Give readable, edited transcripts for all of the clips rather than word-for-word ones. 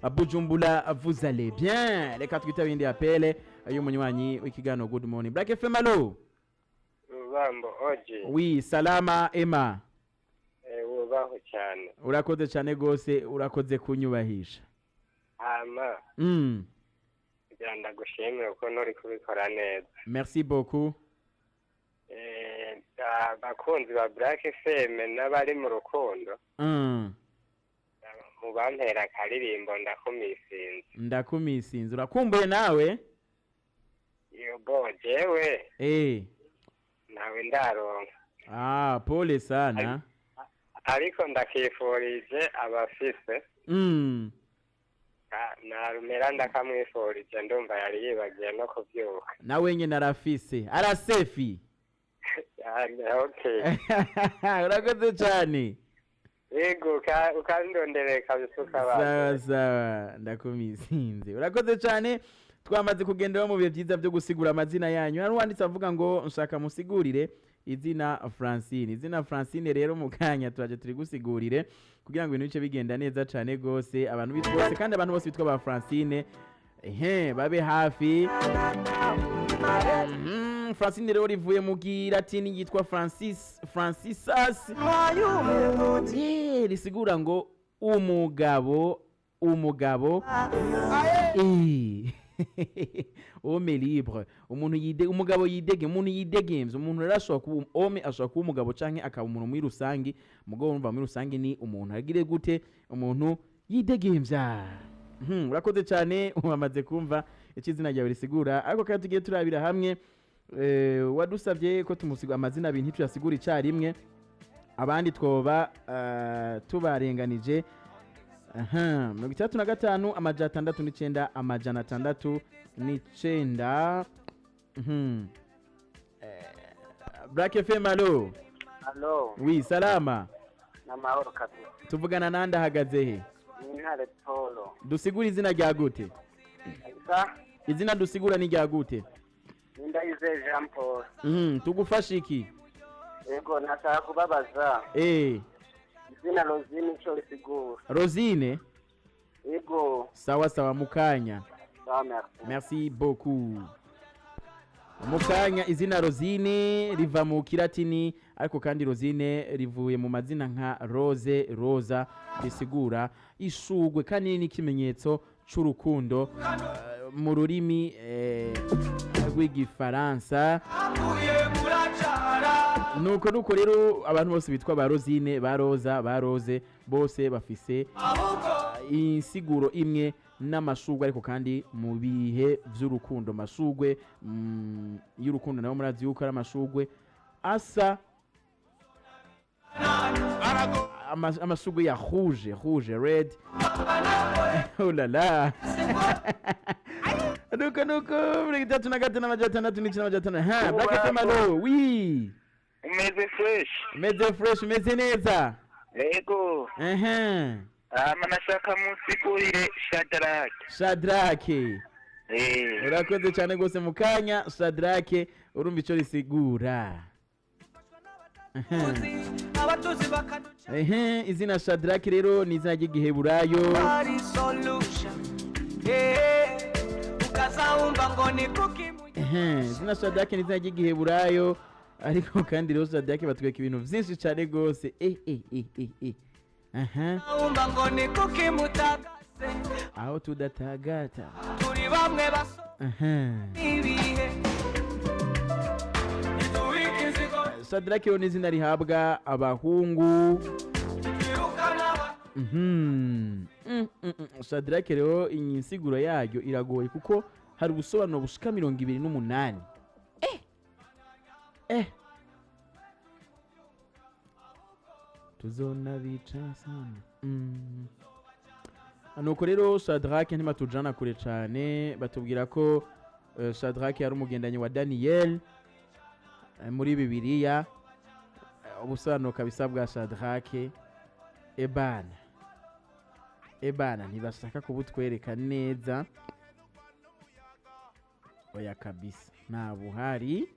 Bujumbura vous allez bien. Reka twitabinde apele y'umunywanyi w'ikigano good morning. Black FM allo. Bambo oje. Oui, salama Emma. Ubaho cyane. Urakoze cyane gose, urakoze kunyubahisha. Byanda gushimira ko nori kubikora neza. Merci beaucoup. Bakunzi ba Black FM n'abari mu rukundo. Mu bampera karirimbo ndakumisinze. Urakumbuye nawe? Yo jewe. Nawe ndaronka. Pole sana. Ariko ndakifurije abafise. Narumera ndakamwifurije ndumva yari yibagiye no kubyuka. Nawe nyine arafise. Arasefi. Okay. Urakoze cyane. Yego ukandondere kabisuka bana. Sawa ndakumisinze. Urakoze cyane. Twamaze kugendera mu bihe byiza byo gusigura amazina yanyu. Hari wanditse avuga ngo nshaka musigurire izina Francine. Izina Francine rero mu kanya turaje turi gusigurire kugira ngo ibintu bice bigenda neza cyane gose abantu bitwose kandi abantu bose bitwa ba Francine babe hafi. Francine rero rivuye mu Kilatini yitwa Francisas. Risigura ngo umugabo homme libre, umugabo yidege, umuntu yidegemvye, umuntu rashobora kuba homme ashobora kuba umugabo canke akaba umuntu muri rusangi, mugabo urumva muri rusangi ni umuntu agire gute, umuntu yidegemvya. Urakoze cyane wamaze kumva ikizina ryawe risigura, ariko kandi tugiye turabira hamwe wadusavye ko tumusigura amazina abintu tuyasigura icarimwe, abandi twoba tubarenganije. 35 amajana 69 amajana 609. Black FM allo. Allo. Oui, salama. Namahoro kabisa. Tuvugana nande ahagaze he? Intare Polo. Dusigura izina rya gute? Izina dusigura ni rya gute? Ndayize Jean Paul. Tugufasha iki? Yego nataka kubabaza. Izina Rosine cyo risigura. Rosine? Yego. Sawa mukanya. Merci beaucoup. Mukanya izina Rosine riva mu Kilatini, ariko kandi Rosine rivuye mu mazina nka Rose, Rosa, risigura ishugwe kandi ni kimenyetso c'urukundo mu rurimi rw'igifaransa. Nuko rero abantu bose bitwa ba Rosine, ba Rosa, ba Rose bose bafise insiguro imwe n'amashugwe, ariko kandi mu bihe vy'urukundo mashugwe y'urukundo nayo murazi yuko ari amashugwe asa amashugwe ya rouge red. Oh la la. Nuko 33 amajana 609. Black FM allo. Oui. Umeze fresh umeze neza. Yego. Nashaka musigurire Shadrake. Urakoze cyane gose mukanya Shadrake, urumva ico risigura. Izina Shadrake rero ni izina ry'igiheburayo. Izina Shadrake ni izina ry'igiheburayo, ariko kandi rero Shadrake batweka ibintu vyinshi cyane gose. Aho tudatagata turi bamwe baso ibihe. Shadrake ni izina rihabwa abahungu. Shadrake rero insiguro yayo iragoye kuko hari ubusobanuro bushika 28. Tuzona bica sana. Nuko rero Shadrake ntimatujana kure cyane, batubwira ko Shadrake yari umugendanyi wa Daniel muri Bibiliya. Ubusobanuro kabisa bwa Shadrake ebana ntibashaka kubutwereka neza, oya kabisa nta buhari,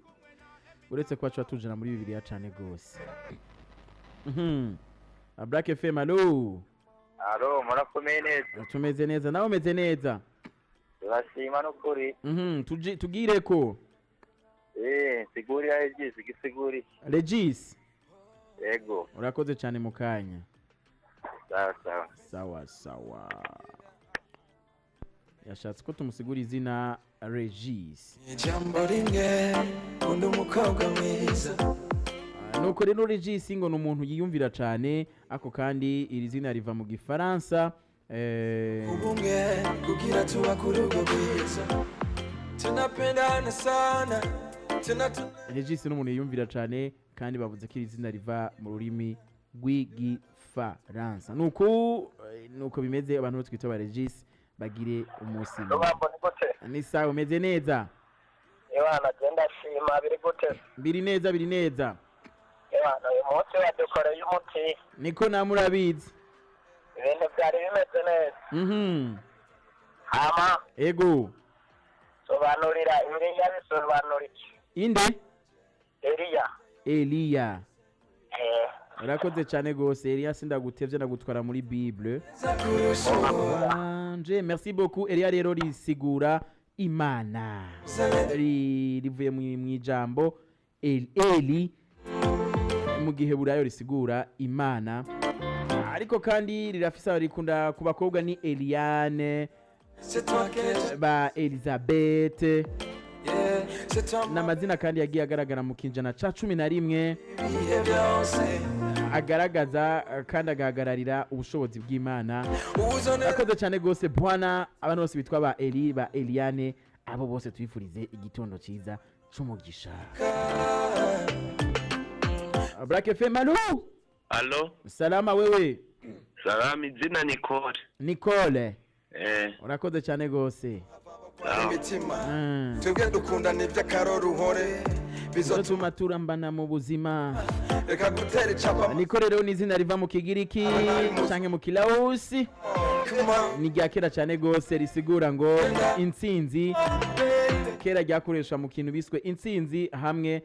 uretse ko baca tujana muri Bibiliya cyane gose. Black FM allo. Alo, murakomeye neza. tumeze neza nawe umeze neza Turashima n'ukuri. tugireko Sigurira Regis, igisiguri. Regis Yego. urakoze cyane mu kanya Sawa. sawa yashatse ko tumusigura izina Regis ijambo rimwe undi umukobwa mwiza nuko rero Regis ngo ni umuntu yiyumvira cyane ako kandi iri zina riva mu gifaransa ubumwe kugira tuba ku rugo rwiza tunapendana sana Regis ni umuntu yiyumvira cyane kandi bavuze ko iri zina riva mu rurimi rw'igifaransa nuko bimeze abantu twita ba Regis bagire umunsi ni sawa umeze neza Ewana genda shima biri gute? biri neza Ewana uyu munsi wadukoreye umuti. niko namurabizi Ibintu byari bimeze neza. Hama ego sobanurira Eliya bisobanura iki? inde Eliya urakoze cyane gose Eliya sindagutevye ndagutwara muri Bible wanje merci beaucoup Eliya rero risigura imana rivuye mu ijambo Eli mu gihe burayo risigura imana ariko kandi rirafisa rikunda ku bakobwa ni Eliane ba Elizabeth n'amazina kandi yagiye agaragara mu kinjana ca 11 agaragaza kandi agahagararira ubushobozi bw'Imana akoze cyane gose bwana abantu bose bitwa ba Eli ba Eliane abo bose twifurize igitondo ciza c'umugisha Black FM alo Alo, salama wewe salami izina Nicole. Nicole urakoze cyane gose imitima twebwe dukundana iby'akaroruhore bizotuma turambana mu buzima reka gutera icapa Nicole rero ni izina riva mu kigiriki canke mu kilausi ni rya kera cyane gose risigura ngo intsinzi kera ryakoreshwa mu kintu biswe intsinzi hamwe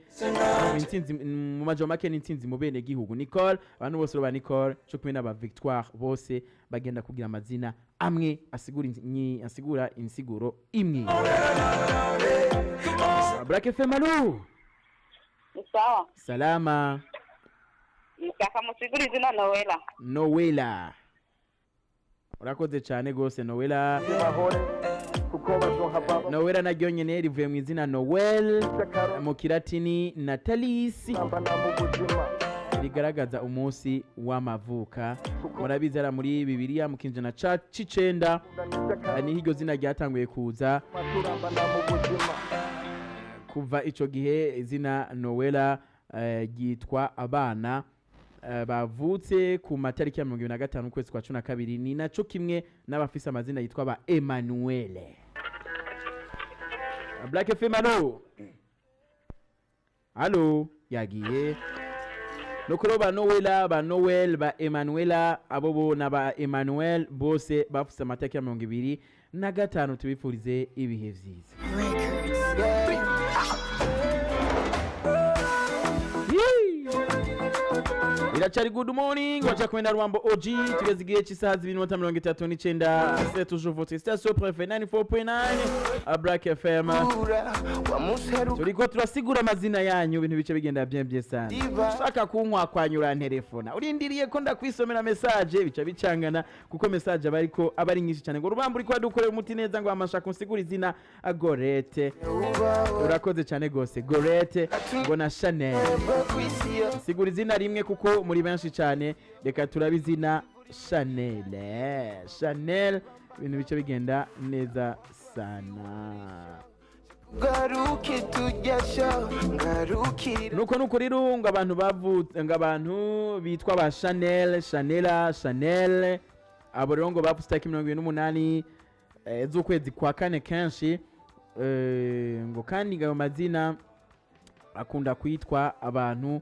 intsinzi mu majambo make n'intsinzi mu bene gihugu Nicole abantu bose ba Nicole cyo kumwe n'aba Victoire bose bagenda kugira amazina amwe asigura insiguro imwe Black FM alo Sawa. salama Nshaka musigura izina Noella urakoze cyane gose Noella naryo nyene rivuye mu izina Noel mu kilatini Natalis rigaragaza umunsi w'amavuka murabizi ara muri Bibiliya mu kinjana ca 9 niho iryo zina ryatanguye kuza kuva ico gihe izina Noella ryitwa abana bavutse ku matariki ya 25 ukwezi kwa 12 ni naco kimwe n'abafise amazina yitwa ba Emmanuel Black FM alo yagiye nokoro ba Noella ba Noel ba Emmanuela abo bo na ba Emmanuel bose bafise amateka ya 25 tubifurize ibihe vyiza iracari good morning wacha kwenda Rwambo OG tugeze igihe cy'isaha 2:39 c'est toujours votre station préférée 94.9 Black FM turiko turasigura amazina yanyu ibintu bice bigenda bien sana shaka kunkwa kwanyura telefona urindiriye ko ndakwisomera message bica bicangana kuko message abari nyinshi cyane ngo Rubambo uriko adukorera umuti neza ngo amashaka nsigura izina Gorete urakoze cyane gose Gorete ngo na Chanel sigura izina rimwe kuko muri benshi cyane reka turabizina Chanel ibintu bice bigenda neza sana nuko rero ngo abantu bitwa ba Chanel abo rero ngo bapfuye 28 z'ukwezi kwa kane kenshi ngo kandi ngayo mazina akunda kwitwa abantu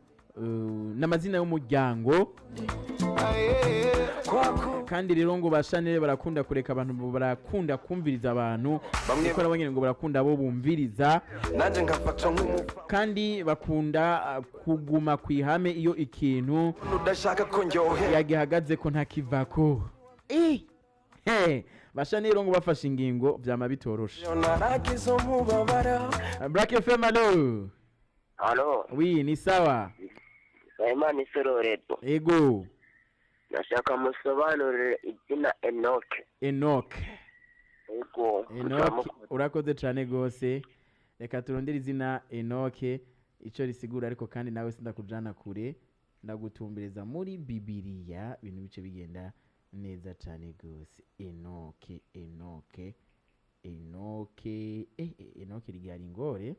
n'amazina y'umuryango kandi rero ngo ba Chanel barakunda kureka abantu barakunda kumviriza abantu kuko nabonye ngo barakunda abo bumviriza nanje ngafata kandi bakunda kuguma kwihame iyo ikintu udashaka ko njyohe yagihagaze ko ntakivako basha rero ngo bafashe ingingo byama bitoroshe. naragize umubabaro. Black FM allo. Halo, Oui, ni sawa. Imana isororeto. Ego. Nashaka musobanurire izina Enoke. Enoch. Ego. Enoch urakoze cyane gose. Reka turondere izina Enoch ico risigura, ariko kandi nawe sindakujana kure, ndagutumbiriza muri Bibiliya ibintu bice bigenda neza cyane gose. Enoch, Enoch, Enoch, Enoch rigari ngore.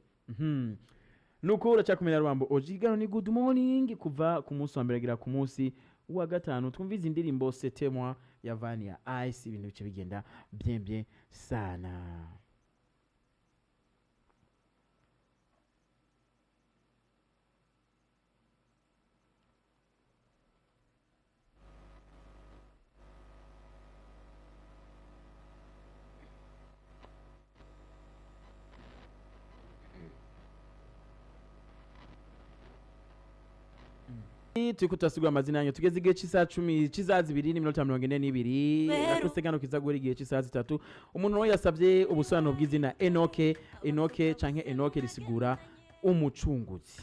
Nuko uracakumenya rwambo ojigano ni good morning kuva ku munsi wa mbere gira ku munsi wa gatanu. Twumviza indirimbo Setemwa ya Vania Ice, ibintu bice bigenda bien sana. Turiko turasigura amazina yanyu, tugeze igihe cy'isaha 10 cy'izazi 2:42 nakusegano kizagura igihe cy'isaha 3. Umuntu we yasabye ubusobanuro bw'izina Enoke. Enoke canke Enoke risigura umucunguzi.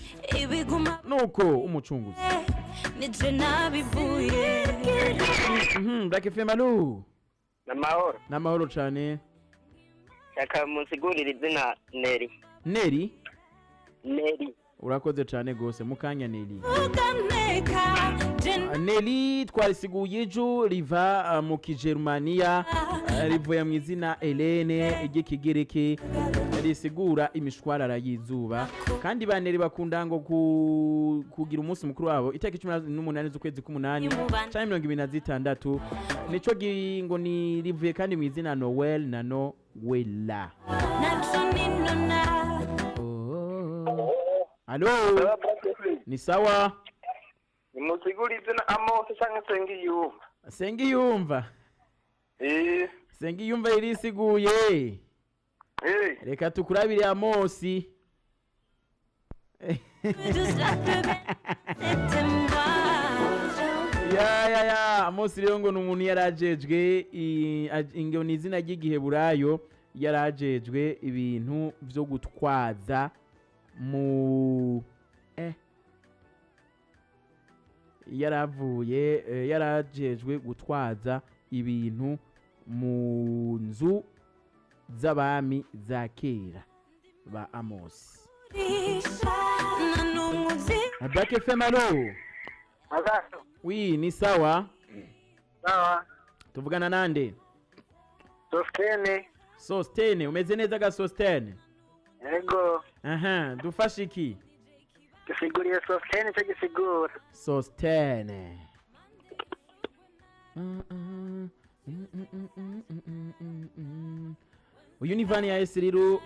Nuko umucunguzi nije nabivuye. Black FM allo. Namahoro. Namahoro cyane. Shaka musigurire izina Neri. Neri? Neri. Urakoze cyane gose mukanya Neri. Neri twarisiguye ejo riva mu Kigermania, rivuye mu izina Helene igikigereke risigura imishwarara yizuba. Kandi ba Neri bakunda ngo kugira umunsi mukuru wabo itariki 18 z'ukwezi k'umunani cyangwa 2026. Nico ngo ni rivuye kandi mu izina Noel na Noella. Allo. Ni sawa. Musiguri izina Amos cyangwa Sengiyumva. Sengiyumva. Sengiyumva irisiguye. Reka tukurabire Amosi. Ya Amosi rero ngo numuntu yarajejwe ingo ni izina ry'igiheburayo, yarajejwe ibintu byo gutwaza mu yaravuye yarajejwe gutwaza ibintu mu nzu z'abami za kera ba Amos. Black FM allo. Oui, ni sawa. Sawa. Tuvugana nande? Sostene, umeze neza ga Sostene? Ego. Dufashe iki? Gisiguriye Sostene cyo gisigura. Sostene. Uyu ni Vania Esiriru.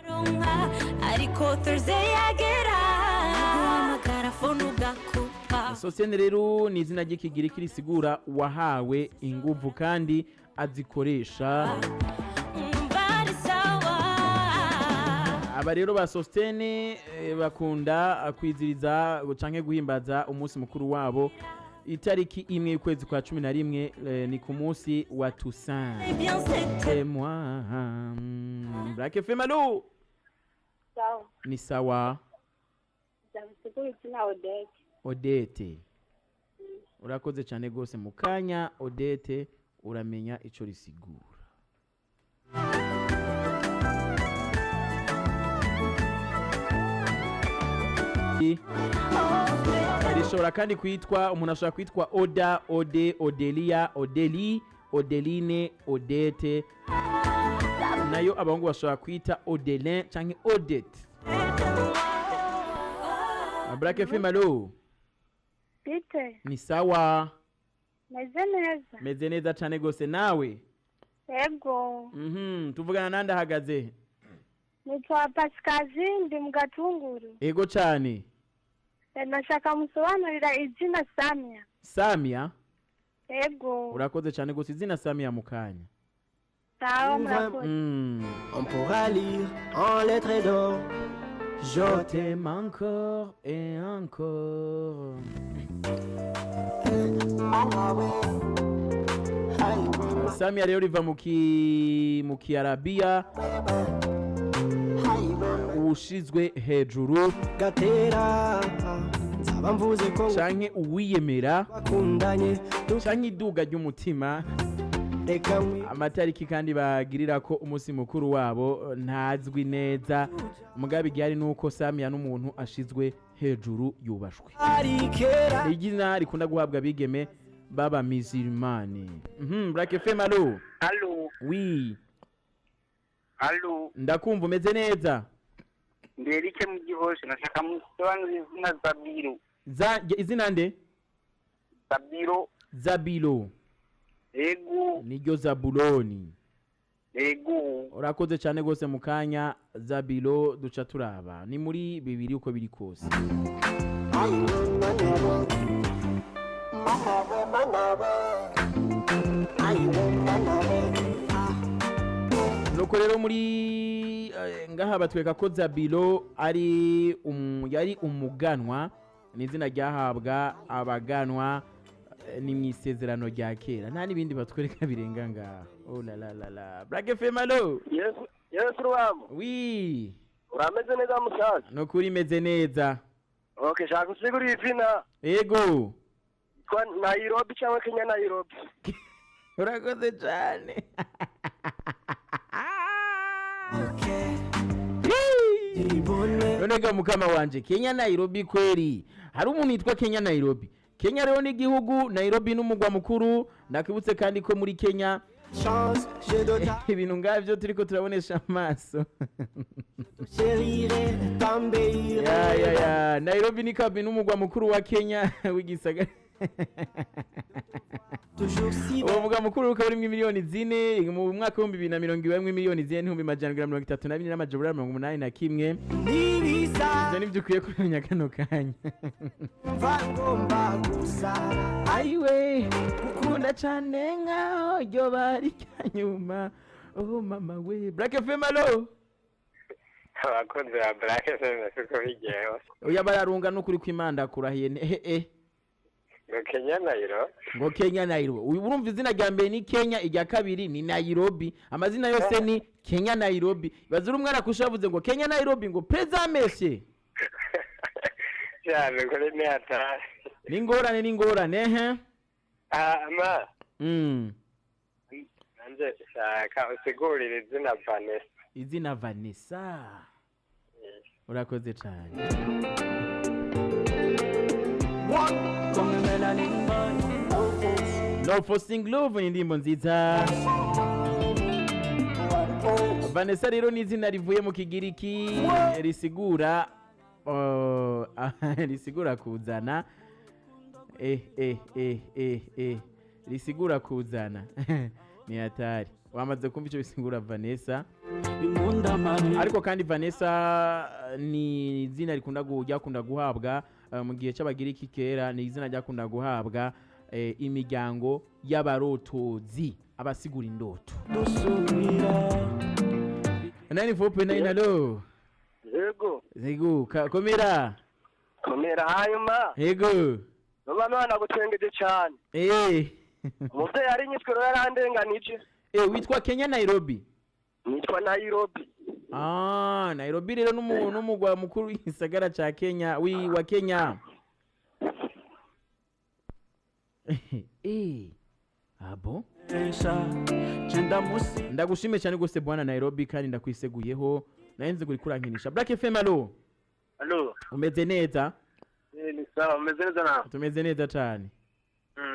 Ariko Thursday yagera. Guhamagara phone ugakupa. Sostene rero ni izina ry'ikigiriki risigura wahawe inguvu kandi azikoresha. Aba rero ba Sostene bakunda kwiziriza canke guhimbaza umunsi mukuru wabo itariki imwe y'ukwezi kwa 11 ni ku munsi wa Toussaint. Et moi Black FM allo. Sawa. Ni sawa. Ndamusigura izina Odette. Odette. Urakoze cyane gose mukanya Odette uramenya ico risigura. Rishobora kandi kwitwa, umuntu ashobora kwitwa Oda, Ode, Odelia, Odeli, Odeline, Odette. Nayo abahungu bashobora kwita Odelin canke Odette. Black FM allo. Bite. Ni sawa. Meze neza cyane gose nawe. Ego. Tuvugana nande hagaze? Nitwa Pascazi ndi mu Gatunguru. Ego cyane. Ndashaka musobanurira izina Samia. Samia? Ego. Urakoze cyane gose izina Samia mukanya. Sawa murakoze. On pourra lire en lettres d'or. Je t'aime encore et encore. Samia rero riva mu kiarabiya ushizwe hejuru gatera nzaba mvuze ko canke uwiyemera bakundanye canke iduga ry'umutima. reka Amatariki kandi bagirira ko umunsi mukuru wabo ntazwi neza, mugabe igihari nuko Samia n'umuntu ashizwe hejuru yubashwe. arikera Igina rikunda guhabwa bigeme baba musulmani. Black FM allo. Allo, Oui, allo. ndakumva umeze neza. Nderike mu gihoshe nashaka musobanura izina Zabiro. Izina nde? Zabiro. Zabilo. Ego. Niryo Zabuloni. Ego. Urakoze cyane gose mu kanya Zabilo duca turaba. Ni muri bibiri uko biri kose. Nuko rero muri ngaha batweka ko Zabilo ari yari umuganwa, n'izina ryahabwa abaganwa ni mu isezerano rya kera, nta n'ibindi batwereka birenga ngaha. Oh la la la la. Black FM allo. Yes ruwamo. Oui. Urameze neza musaza? No kuri meze neza. Okay, shaka usigura izina. Ego. Kwa Nairobi cyangwa Kenya Nairobi. Urakoze cyane. Nonega mukama wanje, Kenya Nairobi kweri. Hari umuntu yitwa Kenya Nairobi. Kenya rero ni igihugu, Nairobi n'umugwa mukuru. Ndakibutse kandi ko muri Kenya chance je dois ibintu ngavyo turiko turabonesha amaso. chérir t'embellir Ya Nairobi ni kabi n'umugwa mukuru wa Kenya w'igisagara. toujours si Uwo mugwa mukuru ukaba urimwo miliyoni zine mu mwaka wa 2020 miliyoni zine n'ibihumbi majana 32 n'amajana 81. nibisa Ivyo nivyo ukwiye kumenya kano kanya. vagomba gusara Aiwe ukunda cyane nkaho ryo bari cyanyuma. Oh mama we. Black FM allo. Abakunzi ba Black FM suko bigeho. Oya bararunga no kuri kwimanda kurahiye Ngo Kenya Nairobi. ngo Kenya Nairobi. Urumva izina rya mbere ni Kenya, irya kabiri ni Nairobi, amazina yose ni Kenya Nairobi. Bazura umwana kushavuze ngo Kenya Nairobi ngo prezameshe. Cyane kuri ni hatari. Ningorane he. Ma. Mm. Nanje shaka usigurira izina Vanessa. Izina Vanessa. Urakoze cyane. comme melanin No Forcing Love ni indirimbo nziza. Vanessa rero ni izina rivuye mu Kigiriki risigura risigura kuzana. Risigura kuzana. Ni hatari. Wamaze kumva icyo bisigura Vanessa. imunda mari Ariko kandi Vanessa ni izina rikunda guhabwa mu gihe cy'Abagiriki kera, ni izina ryakunda guhabwa imiryango y'abarotozi, abasigura indoto. dusubira 94.9 allo. Yego. Komera. Komera hanyuma. Yego. Nobana gutwengeje cyane. Umuvyeyi ari nyitwe rero yarandenganije. Witwa Kenya Nairobi. Nitwa Nairobi. Nairobi rero n'umugwa mukuru w'igisagara ca Kenya, wa Kenya. Abo? chenda musi Ndagushime cyane gose bwana Nairobi kandi ndakwiseguyeho. Nayenze guri kurankinisha. Black FM allo. Allo. Umeze neza? Ni sawa, umeze neza na? Tumeze neza cyane.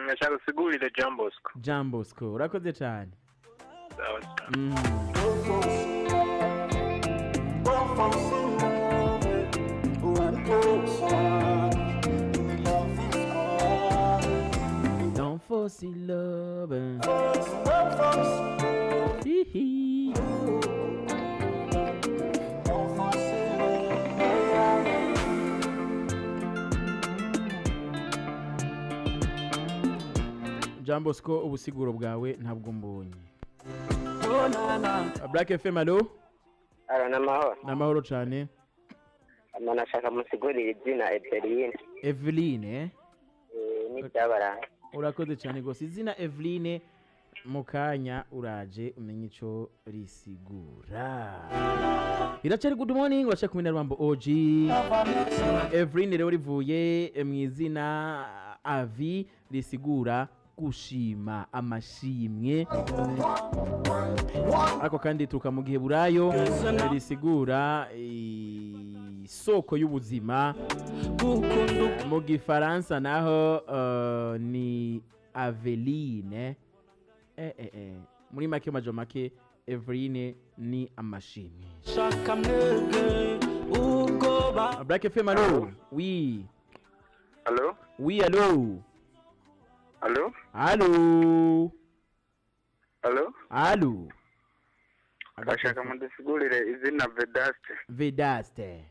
Nashaka usigurire Jambosco. Jambosco, urakoze cyane. Sawa. Don't force love. Hihi. Jambosco, ubusiguro bwawe ntabwo mbonye. Black FM allo. Namahoro. Namahoro cyane. Nashaka musigurira izina Eveline. Eveline. Ni byabaranga. Urakoze cyane gose. Izina Eveline mukanya uraje umenye ico risigura. Iracari good morning wacha kumina rwambo OG Evrine rero rivuye mwizina avi risigura gushima amashimwe, ariko kandi tuka mu gihe burayo risigura isoko y'ubuzima, mu gifaransa naho ni Aveline. Muri make majo make Evrine ni amashimwe. Black FM, allo? Oui. Allô? Oui, allo? Allô? Allo? Allô? Allo? Ashaka mundasigurire izina Vedaste. Vedaste.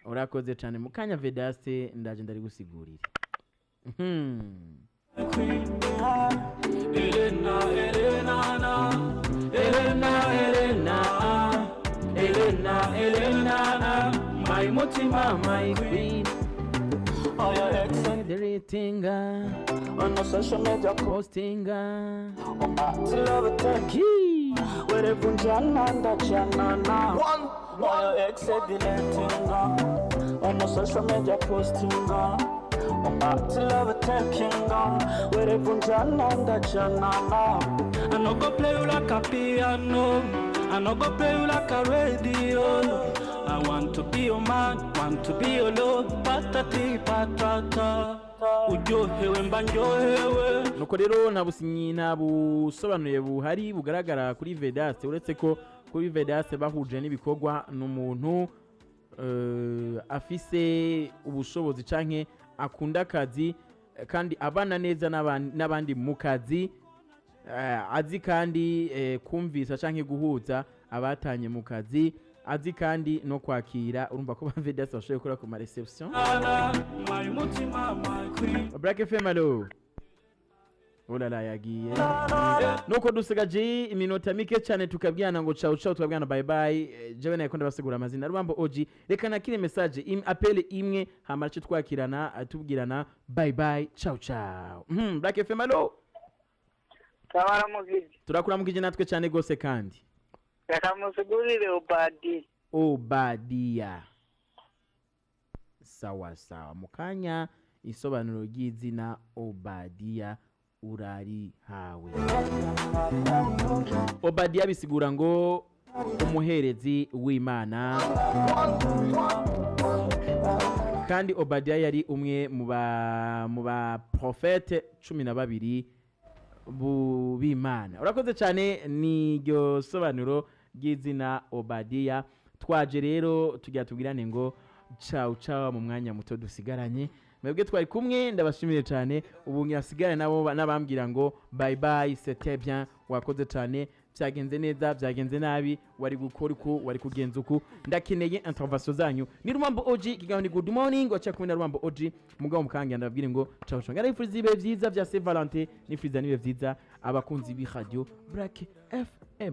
Urakoze cyane mukanya Vedaste, ndaje ndari gusigurira. Elena, my mutima, my queen. Oh, your everything on the social media posting love key where punjana ndachana one your ex deleting on the social media posting love taking where punjana ndachana. I no go play you like a piano, I no go play you like a radio. I want to be your man, want to be your love, patati patata. Ujohewe mbanjohewe. Nuko rero nta busobanuye buhari bugaragara kuri Vedaste, uretse ko kuri Vedaste bahuje n'ibikorwa n'umuntu afise ubushobozi canke akunda akazi kandi abana neza n'abandi mu kazi, azi kandi kumvisa canke guhuza abatanye mu kazi, azi kandi no kwakira. Urumva ko Vedaste bashoboye gukora ku ma reception. Black FM, allo? Olala yagiye. Nuko dusigaje iminota mike cyane tukabwirana ngo ciao ciao, tukabwirana bye bye. Jewe naye konda basigura amazina Rwambo OG. Reka nakire message appel imwe hamara cyo twakirana tubwirana bye bye ciao ciao. Black FM, allo? Tabara mugije. Turakuramukije natwe cyane gose kandi. Reka musigurire Obadia. Sawa sawa, mukanya isobanuro ry'izina Obadia urari hawe. Obadia bisigura ngo umuherezi w'Imana, kandi Obadia yari umwe mu ba prophete 12 b'Imana. Urakoze cyane, niryo sobanuro ry'izina Obadia. Twaje rero tujya tubwirane ngo ciao ciao mu mwanya muto dusigaranye. Mwebwe twari kumwe, ndabashimire cyane. Ubu nyasigare nabo nabambwira ngo bye bye, c'était bien, wakoze cyane, byagenze neza, byagenze nabi, wari gukora uko, wari kugenza uko. Ndakeneye intervention zanyu. Ni Rwambo OG, kigaho ni good morning, wacha kumwe na Rwambo OG. Mugabo mukangira ndabwire ngo ciao ciao. Ngarayifuza ibe byiza bya Saint Valentin, nifuza nibe byiza abakunzi bi radio Black FM.